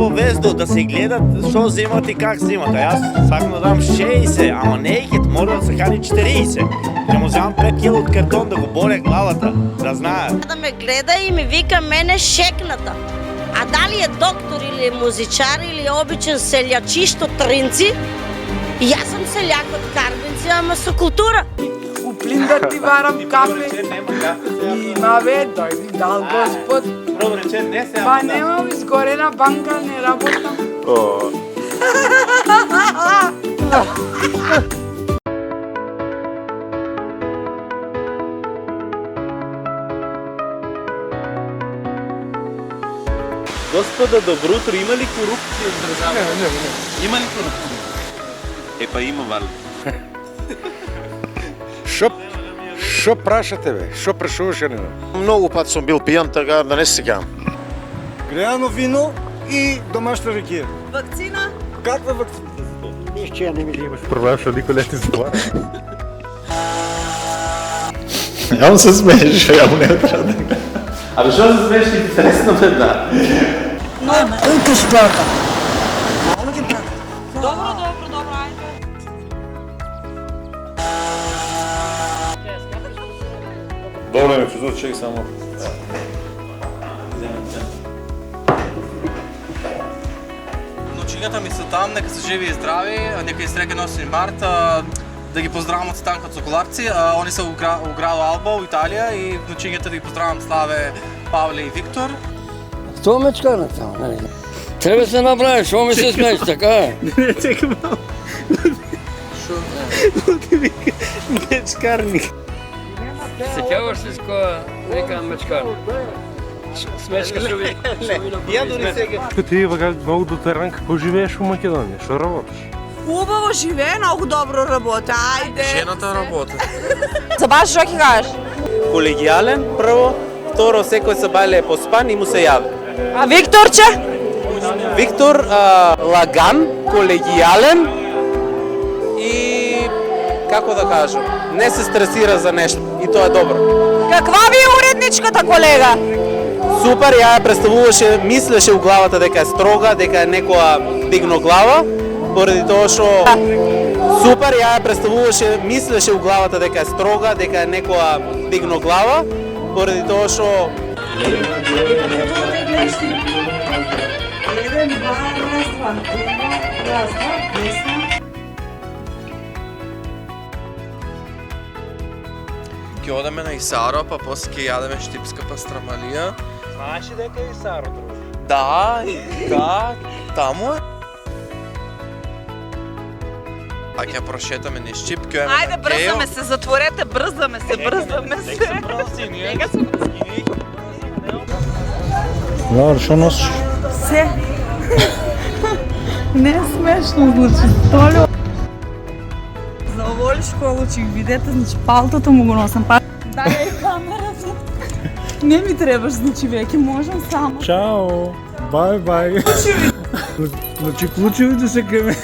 во вездо да се гледат што земат и как земат. А јас сакам да дам 60, ама не е хит, мора да се хани 40. Ќе му земам 5 кила од картон да го боре главата, да знае. Да ме гледа и ми вика мене шекната. А дали е доктор или музичар или обичен селячишто тринци, и јас сум селяк од Карбинци, ама со култура. У плин да ти варам кафе. Има бе, дојди дал Господ. Па немам изгорена банка, не работам. Господа, добро утро, има ли корупција в државата? Не. Има ли корупција? Епа има, вали. Шо прашате, бе? Шо прашуваше не? Многу пат сум бил пијан, така да не се сеќавам. Греано вино и домашна ракија. Вакцина? Каква вакцина? Виж, че ја не ми имаш проблем, што никој не ти зла. Ја му се смееш, ја му не треба да гледам. Абе, што се смееш, интересно ме да. Ето спорта. Добро, ајде. Добре, ме чувствувам, чек само. Ночињата ми се там, нека се живи и здрави, нека и среќен 8 март, да ги поздравам од Станка од Соколарци. Они се у градо Алба, у Италија, и ночињата да ги поздравам Славе, Павле и Виктор. Што мечкарна само, нали? Треба се направи, што ми се смееш, така е? Не, чекай малко. Луки вика мечкарник. Сеќаваш се с која века мечкарна? Смешка што ви... Ја дори сега. Ти многу дотеран, како живееш во Македонија? Што работиш? Убаво живее, многу добро работа. Ајде. Жената работа. За баш што ќе кажеш? Колегијален, прво. Второ, секој се бале поспан и му се јави. А Викторче? Виктор, лаган, колегијален и, како да кажам, не се стресира за нешто и тоа е добро. Каква ви е уредничката, колега? Супер, ја представуваше, мислеше у главата дека е строга, дека е некоја дигноглава, поради тоа што... Супер, ја представуваше, мислеше у главата дека е строга, дека е некоја дигноглава, поради тоа што... Ќе одеме на Исаро, па после ќе јадеме штипска пастрамалија. Знаеш дека е Исаро, друг? Да, таму е. А ќе прошетаме низ Штип, ќе одеме Ајде, брзаме се, затворете, брзаме се. Нека се Добре, шо носиш? се. Не е смешно, значи, столю. За оволи школучик, видете, значи, палтото му го носам. Дай е камерата. Не ми требаш, значи, веќе можам само. Чао! Бай, бай! Значи, ключевите се кај мене.